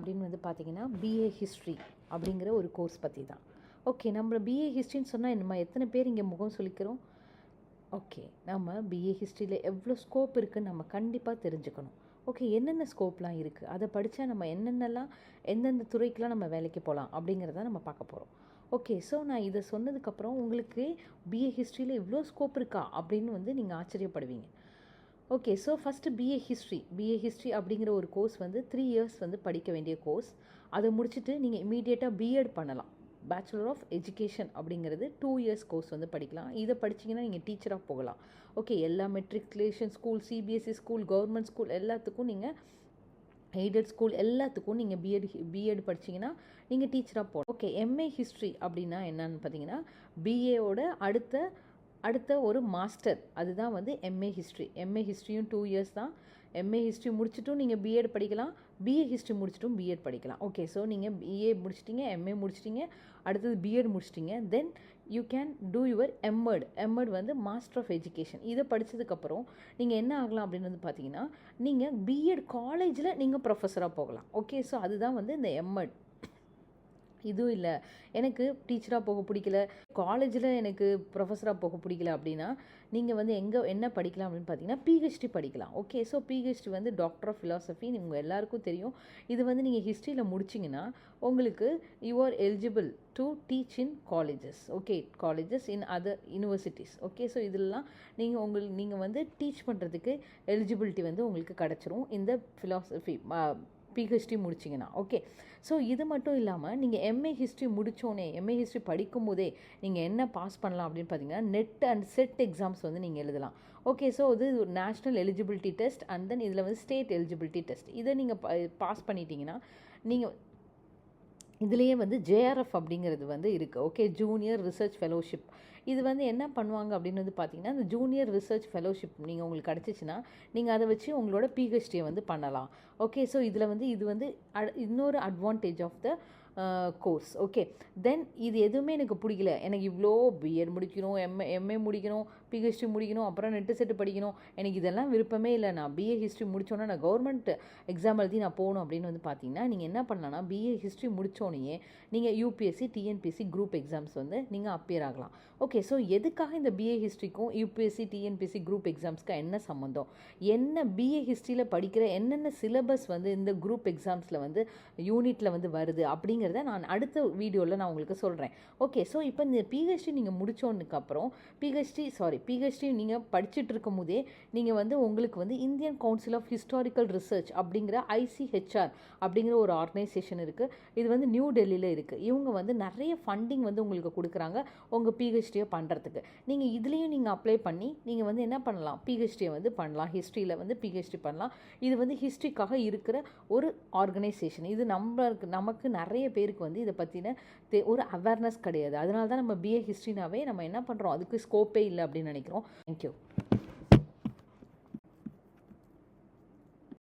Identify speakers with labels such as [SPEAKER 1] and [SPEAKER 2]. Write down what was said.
[SPEAKER 1] அப்படின்னு வந்து பார்த்தீங்கன்னா பிஏ ஹிஸ்ட்ரி அப்படிங்கிற ஒரு கோர்ஸ் பற்றி தான். ஓகே, நம்ம பிஏ ஹிஸ்ட்ரின்னு சொன்னால் நம்ம எத்தனை பேர் இங்கே முகம் சொல்லிக்கிறோம்? ஓகே, நம்ம பிஏ ஹிஸ்ட்ரியில் எவ்வளோ ஸ்கோப் இருக்குதுன்னு நம்ம கண்டிப்பாக தெரிஞ்சுக்கணும். ஓகே, என்னென்ன ஸ்கோப்லாம் இருக்குது, அதை படித்தா நம்ம என்னென்னலாம் எந்தெந்த துறைக்கெலாம் நம்ம வேலைக்கு போகலாம் அப்படிங்கிறத நம்ம பார்க்க போகிறோம். ஓகே, ஸோ நான் இதை சொன்னதுக்கப்புறம் உங்களுக்கு பிஏ ஹிஸ்ட்ரியில் இவ்வளோ ஸ்கோப் இருக்கா அப்படின்னு வந்து நீங்கள் ஆச்சரியப்படுவீங்க. Okay, so first BA history அப்படிங்கிற ஒரு கோர்ஸ் வந்து 3 இயர்ஸ் வந்து படிக்க வேண்டிய கோர்ஸ். அதை முடிச்சுட்டு நீங்கள் இமீடியட்டாக பிஎட் பண்ணலாம். பேச்சுலர் ஆஃப் எஜுகேஷன் அப்படிங்கிறது 2 இயர்ஸ் கோர்ஸ் வந்து படிக்கலாம். இதை படிச்சிங்கன்னா நீங்கள் டீச்சராக போகலாம். ஓகே, எல்லா matriculation school, CBSE school, government school எல்லாத்துக்கும் நீங்கள் எய்டட் ஸ்கூல் எல்லாத்துக்கும் நீங்கள் பிஎட் படிச்சிங்கன்னா நீங்கள் டீச்சராக போகலாம். ஓகே, எம்ஏ ஹிஸ்ட்ரி அப்படின்னா என்னன்னு பார்த்தீங்கன்னா பிஏவோட அடுத்த ஒரு மாஸ்டர், அதுதான் வந்து எம்ஏ ஹிஸ்ட்ரியும் 2 இயர்ஸ் தான். எம்ஏ ஹிஸ்ட்ரி முடிச்சுட்டும் நீங்கள் பிஎட் படிக்கலாம், பிஏ ஹிஸ்ட்ரி முடிச்சுட்டும் பிஎட் படிக்கலாம். ஓகே, ஸோ நீங்கள் பிஏ முடிச்சிட்டிங்க, எம்ஏ முடிச்சிட்டிங்க, அடுத்தது பிஎட் முடிச்சிட்டிங்க, then you can do your MEd வந்து மாஸ்டர் ஆஃப் எஜுகேஷன். இதை படித்ததுக்கப்புறம் நீங்கள் என்ன ஆகலாம் அப்படின்னு வந்து பார்த்தீங்கன்னா நீங்கள் பிஎட் காலேஜில் நீங்கள் ப்ரொஃபஸராக போகலாம். ஓகே, ஸோ அதுதான் வந்து இந்த எம்எட். இதுவும் இல்லை, எனக்கு டீச்சராக போக பிடிக்கல, காலேஜில் எனக்கு ப்ரொஃபஸராக போக பிடிக்கல அப்படின்னா நீங்கள் வந்து என்ன படிக்கலாம் அப்படின்னு பார்த்தீங்கன்னா பிஹெச்டி படிக்கலாம். ஓகே, ஸோ பிஹெச்டி வந்து டாக்டர் ஆஃப் ஃபிலாசபி, உங்கள் எல்லாருக்கும் தெரியும். இது வந்து நீங்கள் ஹிஸ்ட்ரியில் முடிச்சிங்கன்னா உங்களுக்கு you are eligible to teach in colleges. Okay, colleges in other universities. Okay, so இதெல்லாம் நீங்கள் வந்து டீச் பண்ணுறதுக்கு எலிஜிபிலிட்டி வந்து உங்களுக்கு கிடச்சிரும் இந்த ஃபிலாசபி பிஹெச்டி முடிச்சிங்கன்னா. ஓகே, ஸோ இது மட்டும் இல்லாமல் நீங்கள் எம்ஏ ஹிஸ்ட்ரி படிக்கும் போதே நீங்கள் என்ன பாஸ் பண்ணலாம் அப்படின்னு பார்த்தீங்கன்னா நெட் அண்ட் செட் எக்ஸாம்ஸ் வந்து நீங்கள் எழுதலாம். ஓகே, ஸோ இது national eligibility test and then இதில் வந்து ஸ்டேட் எலிஜிபிலிட்டி டெஸ்ட். இதை நீங்கள் பாஸ் பண்ணிட்டீங்கன்னா நீங்கள் இதுலேயே வந்து ஜேஆர்எஃப் அப்படிங்கிறது வந்து இருக்குது. Okay, junior research fellowship. இது வந்து என்ன பண்ணுவாங்க அப்படின்னு வந்து பார்த்தீங்கன்னா இந்த ஜூனியர் ரிசர்ச் ஃபெலோஷிப் நீங்கள் உங்களுக்கு கிடச்சிச்சின்னா நீங்கள் அதை வச்சு உங்களோட பிஹெச்டியை வந்து பண்ணலாம். ஓகே, ஸோ இதில் வந்து இது வந்து இன்னொரு advantage of the course. Okay, then இது எதுவுமே எனக்கு பிடிக்கல, எனக்கு இவ்வளோ பிஎட் முடிக்கணும், எம்ஏ முடிக்கணும், பிஹெச்டி முடிக்கணும், அப்புறம் நெட்டு செட்டு படிக்கணும், எனக்கு இதெல்லாம் விருப்பமே இல்லை, நான் பிஏ ஹிஸ்ட்ரி முடித்தோன்னா நான் கவர்மெண்ட் எக்ஸாம் எழுதி நான் போகணும் அப்படின்னு வந்து பார்த்தீங்கன்னா நீங்கள் என்ன பண்ணலாம்னா பிஏ ஹிஸ்ட்ரி முடித்தோடனே நீங்கள் யூபிஎஸ்சி, டிஎன்பிஎஸ்சி குரூப் எக்ஸாம்ஸ் வந்து நீங்கள் அப்பியர் ஆகலாம். ஓகே, ஸோ எதுக்காக இந்த பிஏ ஹிஸ்ட்ரிக்கும் யூபிஎஸ்சி, டிஎன்பிஎஸ்சி குரூப் எக்ஸாம்ஸ்க்கு என்ன சம்மந்தம், என்ன பிஏ ஹிஸ்ட்ரியில் படிக்கிற என்னென்ன சிலபஸ் வந்து இந்த குரூப் எக்ஸாம்ஸில் வந்து யூனிட்டில் வந்து வருது அப்படிங்கிறத நான் அடுத்த வீடியோவில் நான் உங்களுக்கு சொல்கிறேன். ஓகே, ஸோ இப்போ இந்த பிஹெச்டி நீங்கள் முடித்தோன்னுக்கப்புறம் பிஹெச்டி நீங்கள் படிச்சுட்டு இருக்கும் போதே நீங்கள் வந்து உங்களுக்கு வந்து Indian Council of Historical Research அப்படிங்கிற ஐசிஹெச்ஆர் அப்படிங்கிற ஒரு ஆர்கனைசேஷன் இருக்குது. இது வந்து நியூ டெல்லியில் இருக்குது. இவங்க வந்து நிறைய ஃபண்டிங் வந்து உங்களுக்கு கொடுக்குறாங்க உங்கள் பிஹெச்டியை பண்ணுறதுக்கு. நீங்கள் இதுலேயும் நீங்கள் அப்ளை பண்ணி நீங்கள் வந்து என்ன பண்ணலாம், பிஹெச்டியை வந்து பண்ணலாம், ஹிஸ்ட்ரியில் வந்து பிஹெச்டி பண்ணலாம். இது வந்து ஹிஸ்ட்ரிக்காக இருக்கிற ஒரு ஆர்கனைசேஷன். இது நமக்கு நிறைய பேருக்கு வந்து இதை பற்றின ஒரு அவேர்னஸ் கிடையாது. அதனால தான் நம்ம பிஏ ஹிஸ்ட்ரினாவே நம்ம என்ன பண்ணுறோம், அதுக்கு ஸ்கோப்பே இல்லை அப்படின்னு நினைக்கிறோம். தேங்க்யூ.